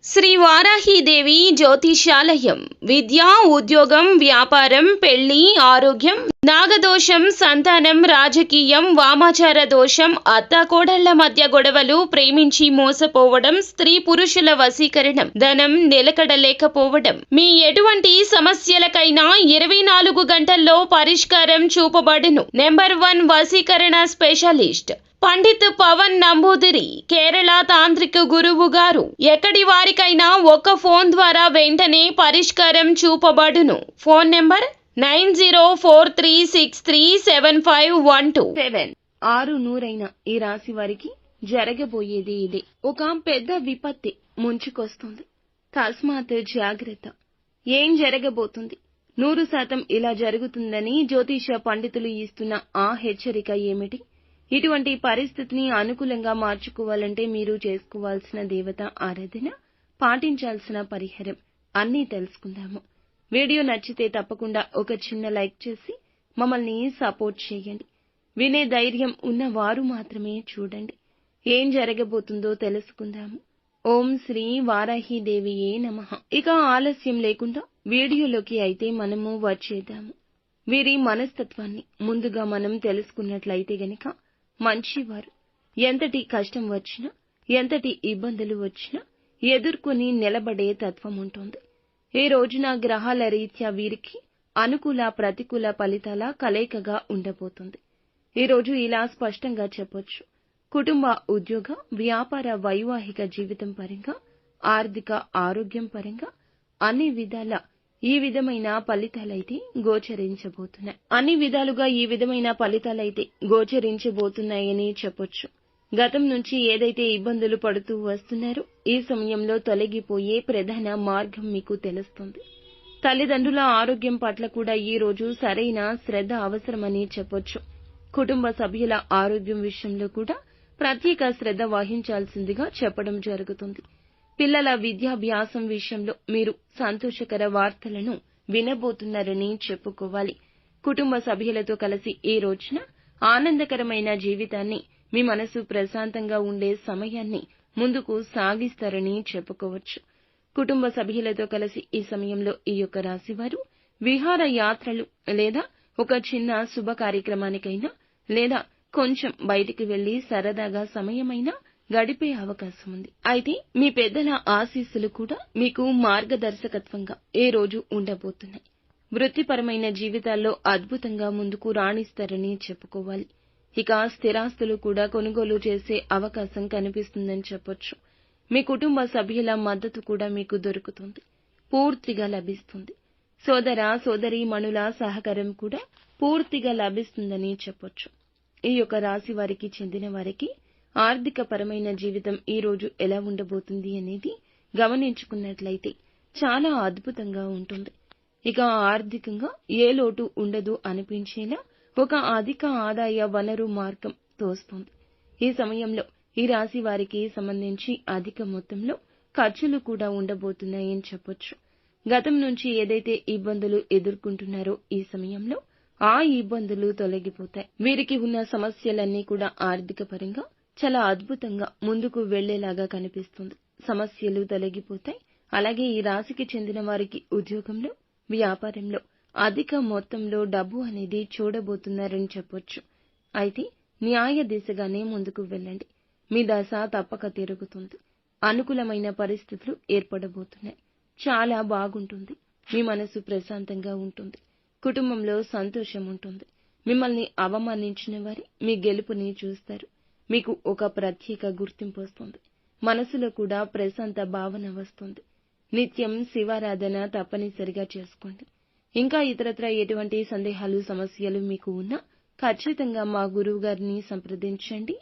శ్రీ వారాహీదేవి జ్యోతిషాలయం విద్య, ఉద్యోగం, వ్యాపారం, పెళ్లి, ఆరోగ్యం, నాగదోషం, సంతానం, రాజకీయం, వామాచార దోషం, అత్తాకోడళ్ల మధ్య గొడవలు, ప్రేమించి మోసపోవడం, స్త్రీ పురుషుల వశీకరణం, ధనం నిలకడలేకపోవడం, మీ ఎటువంటి సమస్యలకైనా 24 గంటల్లో పరిష్కారం చూపబడును. నెంబర్ 1 వశీకరణ స్పెషలిస్ట్ పండిత్ పవన్ నంబూదిరి, కేరళ తాంత్రిక గురువు గారు. ఎక్కడి వారికైనా ఒక్క ఫోన్ ద్వారా వెంటనే పరిష్కారం చూపబడును. Phone number 9043637512. 6 ఈ రాశి వారికి జరగబోయేది ఇదే. ఒక పెద్ద విపత్తి ముంచుకొస్తుంది. తస్మాత్ జాగ్రత్త. ఏం జరగబోతుంది? 100% ఇలా జరుగుతుందని జ్యోతిష పండితులు ఇస్తున్న ఆ హెచ్చరిక ఏమిటి? ఇటువంటి పరిస్థితిని అనుకూలంగా మార్చుకోవాలంటే మీరు చేసుకోవాల్సిన దేవత ఆరాధన, పాటించాల్సిన పరిహారం అన్నీ తెలుసుకుందాము. వీడియో నచ్చితే తప్పకుండా ఒక చిన్న లైక్ చేసి మమ్మల్ని సపోర్ట్ చేయండి. వినే ధైర్యం ఉన్నవారు మాత్రమే చూడండి. ఏం జరగబోతుందో తెలుసుకుందాము. ఓం శ్రీ వారాహీదేవియే నమః. ఇక ఆలస్యం లేకుండా వీడియోలోకి అయితే మనము వచ్చేద్దాము. వీరి మనస్తత్వాన్ని ముందుగా మనం తెలుసుకున్నట్లయితే గనక మంచివారు. ఎంతటి కష్టం వచ్చినా, ఎంతటి ఇబ్బందులు వచ్చినా ఎదుర్కొని నిలబడే తత్వం ఉంటుంది. ఈ రోజున గ్రహాల రీత్యా వీరికి అనుకూల, ప్రతికూల ఫలితాల కలయికగా ఉండబోతుంది. ఈ రోజు ఇలా స్పష్టంగా చెప్పొచ్చు. కుటుంబ, ఉద్యోగ, వ్యాపార, వైవాహిక జీవితం పరంగా, ఆర్థిక, ఆరోగ్యం పరంగా అన్ని విధాల ఈ విధమైన ఫలితాలైతే గోచరించబోతున్నాయి. అన్ని విధాలుగా ఈ విధమైన ఫలితాలైతే గోచరించబోతున్నాయని చెప్పొచ్చు. గతం నుంచి ఏదైతే ఇబ్బందులు పడుతూ వస్తున్నారో ఈ సమయంలో తొలగిపోయే ప్రధాన మార్గం మీకు తెలుస్తుంది. తల్లిదండ్రుల ఆరోగ్యం పట్ల కూడా ఈ రోజు సరైన శ్రద్ధ అవసరమని చెప్పొచ్చు. కుటుంబ సభ్యుల ఆరోగ్యం విషయంలో కూడా ప్రత్యేక శ్రద్ధ వహించాల్సిందిగా చెప్పడం జరుగుతుంది. పిల్లల విద్యాభ్యాసం విషయంలో మీరు సంతోషకర వార్తలను వినబోతున్నారని చెప్పుకోవాలి. కుటుంబ సభ్యులతో కలిసి ఈ రోజున ఆనందకరమైన జీవితాన్ని, మీ మనసు ప్రశాంతంగా ఉండే సమయాన్ని ముందుకు సాగిస్తారని చెప్పుకోవచ్చు. కుటుంబ సభ్యులతో కలిసి ఈ సమయంలో ఈ యొక్క రాశివారు విహార యాత్రలు లేదా ఒక చిన్న శుభ కార్యక్రమానికైనా లేదా కొంచెం బయటికి వెళ్లి సరదాగా సమయమైనా గడిపే అవకాశం ఉంది. అయితే మీ పెద్దల ఆశీస్సులు కూడా మీకు మార్గదర్శకత్వంగా ఈ రోజు ఉండబోతున్నాయి. వృత్తిపరమైన జీవితాల్లో అద్భుతంగా ముందుకు రాణిస్తారని చెప్పుకోవాలి. ఇక స్థిరాస్తులు కూడా కొనుగోలు చేసే అవకాశం కనిపిస్తుందని చెప్పొచ్చు. మీ కుటుంబ సభ్యుల మద్దతు కూడా మీకు దొరుకుతుంది, పూర్తిగా లభిస్తుంది. సోదర సోదరీమణుల సహకారం కూడా పూర్తిగా లభిస్తుందని చెప్పొచ్చు. ఈ యొక్క రాశి వారికి చెందిన వారికి ఆర్థిక పరమైన జీవితం ఈ రోజు ఎలా ఉండబోతుంది అనేది గమనించుకున్నట్లయితే చాలా అద్భుతంగా ఉంటుంది. ఇక ఆర్థికంగా ఏ లోటు ఉండదు అనిపించేలా ఒక అధిక ఆదాయ వనరు మార్గం తోస్తుంది. ఈ సమయంలో ఈ రాశి వారికి సంబంధించి అధిక మొత్తంలో ఖర్చులు కూడా ఉండబోతున్నాయని చెప్పొచ్చు. గతం నుంచి ఏదైతే ఇబ్బందులు ఎదుర్కొంటున్నారో ఈ సమయంలో ఆ ఇబ్బందులు తొలగిపోతాయి. వీరికి ఉన్న సమస్యలన్నీ కూడా ఆర్థిక పరంగా చాలా అద్భుతంగా ముందుకు వెళ్లేలాగా కనిపిస్తుంది. సమస్యలు తొలగిపోతాయి. అలాగే ఈ రాశికి చెందిన వారికి ఉద్యోగంలో, వ్యాపారంలో అధిక మొత్తంలో డబ్బు అనేది చూడబోతున్నారని చెప్పొచ్చు. అయితే న్యాయ దిశగానే ముందుకు వెళ్ళండి. మీ దశ తప్పక తిరుగుతుంది. అనుకూలమైన పరిస్థితులు ఏర్పడబోతున్నాయి. చాలా బాగుంటుంది. మీ మనసు ప్రశాంతంగా ఉంటుంది. కుటుంబంలో సంతోషం ఉంటుంది. మిమ్మల్ని అవమానించిన వారి మీ గెలుపుని చూస్తారు. మీకు ఒక ప్రత్యేక గుర్తింపు వస్తుంది. మనసులో కూడా ప్రశాంత భావన వస్తుంది. నిత్యం శివారాధన తప్పనిసరిగా చేసుకోండి. ఇంకా ఇతరత్ర ఎటువంటి సందేహాలు, సమస్యలు మీకు ఉన్నా ఖచ్చితంగా మా గురువు గారిని సంప్రదించండి.